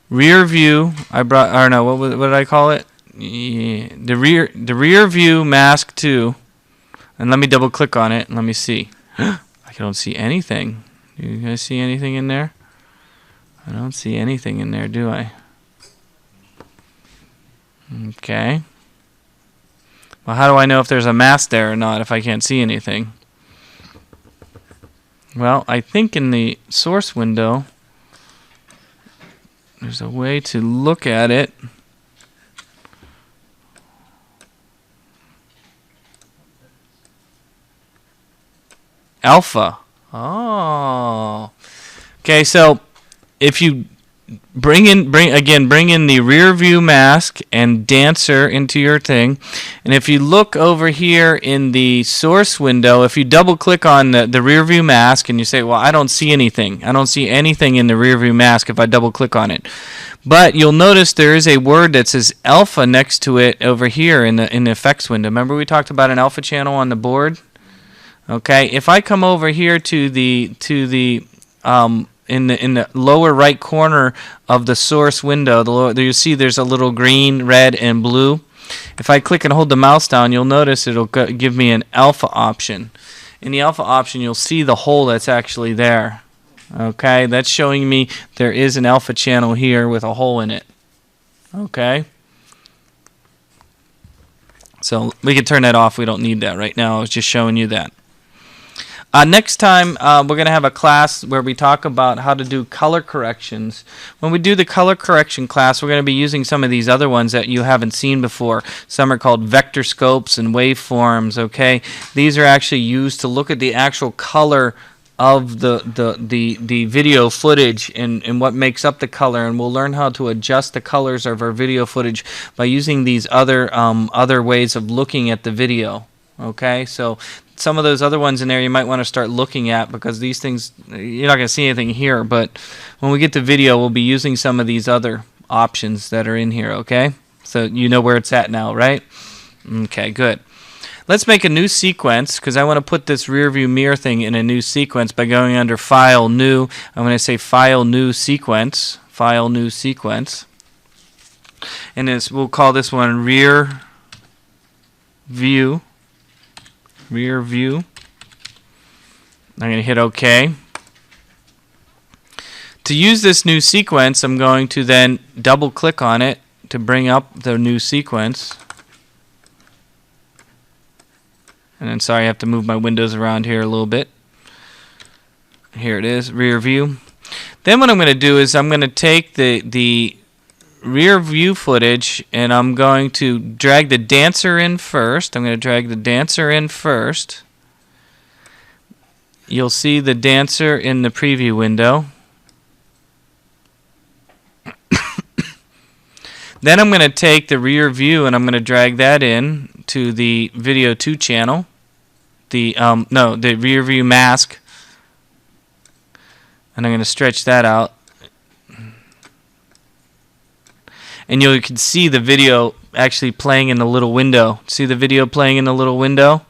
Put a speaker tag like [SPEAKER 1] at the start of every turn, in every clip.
[SPEAKER 1] rear view. I brought, or no, what did I call it? Yeah, the rear view mask 2. And let me double click on it and let me see. I don't see anything. Do you guys see anything in there? I don't see anything in there, do I? Okay. Well, how do I know if there's a mask there or not if I can't see anything? Well, I think in the source window, there's a way to look at it. Alpha. Oh. Okay, so if you bring in the rear view mask and dancer into your thing, and if you look over here in the source window, if you double click on the rear view mask and you say, well, I don't see anything. I don't see anything in the rear view mask if I double click on it. But you'll notice there is a word that says alpha next to it over here in the effects window. Remember we talked about an alpha channel on the board? Okay, if I come over here to the in the lower right corner of the source window, you see there's a little green, red, and blue. If I click and hold the mouse down, you'll notice it'll give me an alpha option. In the alpha option, you'll see the hole that's actually there. Okay, that's showing me there is an alpha channel here with a hole in it. Okay. So we can turn that off. We don't need that right now. I was just showing you that. Next time, we're going to have a class where we talk about how to do color corrections. When we do the color correction class, we're going to be using some of these other ones that you haven't seen before. Some are called vector scopes and waveforms, okay? These are actually used to look at the actual color of the video footage and what makes up the color, and we'll learn how to adjust the colors of our video footage by using these other ways of looking at the video. Okay, so some of those other ones in there you might want to start looking at, because these things, you're not going to see anything here, but when we get to video, we'll be using some of these other options that are in here, okay? So you know where it's at now, right? Okay, good. Let's make a new sequence, because I want to put this rear view mirror thing in a new sequence by going under File, New. I'm going to say File, New Sequence. File, New Sequence. And we'll call this one Rear View. Rear view. I'm going to hit OK. To use this new sequence, I'm going to then double click on it to bring up the new sequence. And then, sorry, I have to move my windows around here a little bit. Here it is, rear view. Then what I'm going to do is I'm going to take the rear view footage, and I'm going to drag the dancer in first. I'm going to drag the dancer in first. You'll see the dancer in the preview window. Then I'm going to take the rear view and I'm going to drag that in to the video 2 channel. The rear view mask. And I'm going to stretch that out. And you can see the video actually playing in the little window. See the video playing in the little window?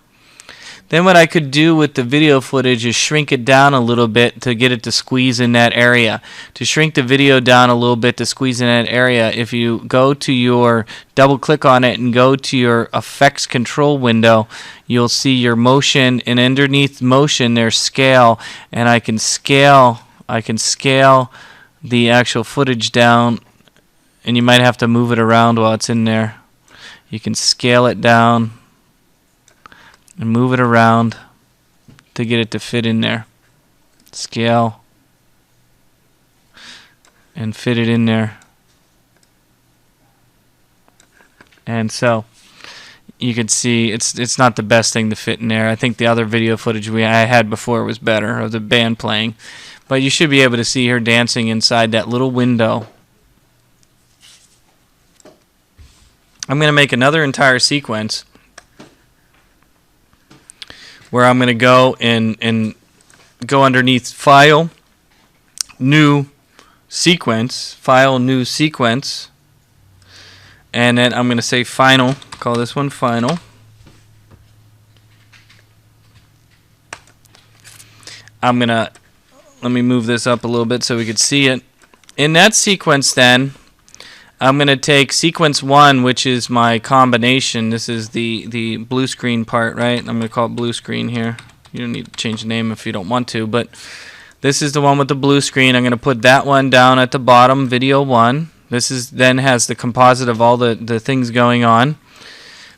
[SPEAKER 1] Then what I could do with the video footage is shrink it down a little bit to get it to squeeze in that area. To shrink the video down a little bit to squeeze in that area, if you go to your, double click on it and go to your effects control window, you'll see your motion, and underneath motion there's scale, and I can scale the actual footage down. And you might have to move it around while it's in there. You can scale it down and move it around to get it to fit in there. Scale and fit it in there. And so you can see it's not the best thing to fit in there. I think the other video footage I had before was better, of the band playing. But you should be able to see her dancing inside that little window. I'm going to make another entire sequence where I'm going to go and go underneath File, New Sequence, File, New Sequence, and then I'm going to say Final. Call this one Final. Let me move this up a little bit so we could see it. in that sequence then, I'm going to take sequence 1, which is my combination. This is the blue screen part, right? I'm going to call it blue screen here. You don't need to change the name if you don't want to, but this is the one with the blue screen. I'm going to put that one down at the bottom, video 1. This is then has the composite of all the things going on.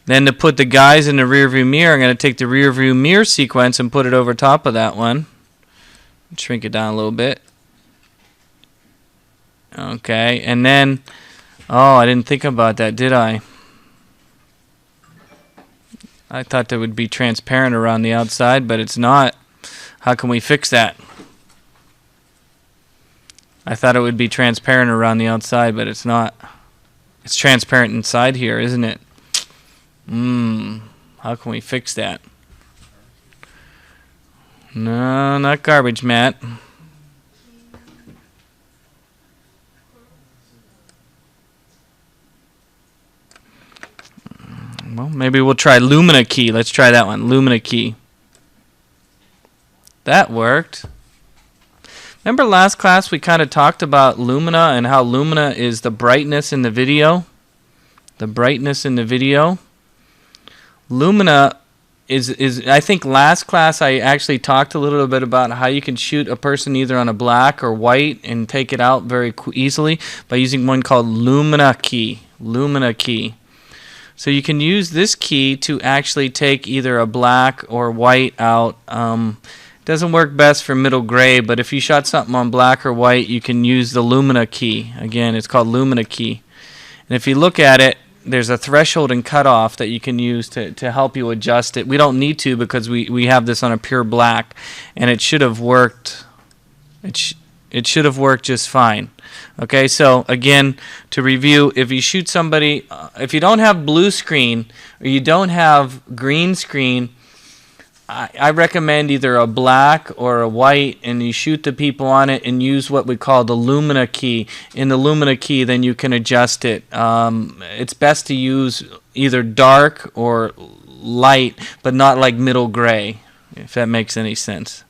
[SPEAKER 1] Then to put the guys in the rear view mirror, I'm going to take the rear view mirror sequence and put it over top of that one. Shrink it down a little bit. Okay, and then, oh, I didn't think about that, did I? I thought that would be transparent around the outside, but it's not. How can we fix that? I thought it would be transparent around the outside, but it's not. It's transparent inside here, isn't it? How can we fix that? No, not garbage, Matt. Well, maybe we'll try Lumina key. Let's try that one. Lumina key. That worked. Remember last class we kind of talked about Lumina and how Lumina is the brightness in the video? The brightness in the video. Lumina is I think last class I actually talked a little bit about how you can shoot a person either on a black or white and take it out very easily by using one called Lumina key. Lumina key. So you can use this key to actually take either a black or white out. Doesn't work best for middle gray, but if you shot something on black or white, you can use the Lumina key. Again, it's called Lumina key. And if you look at it, there's a threshold and cutoff that you can use to help you adjust it. We don't need to because we have this on a pure black, and it should have worked. It should have worked just fine. Okay, so again, to review, if you shoot somebody, if you don't have blue screen or you don't have green screen, I recommend either a black or a white, and you shoot the people on it and use what we call the Lumina key. In the Lumina key, then you can adjust it. It's best to use either dark or light, but not like middle gray, if that makes any sense.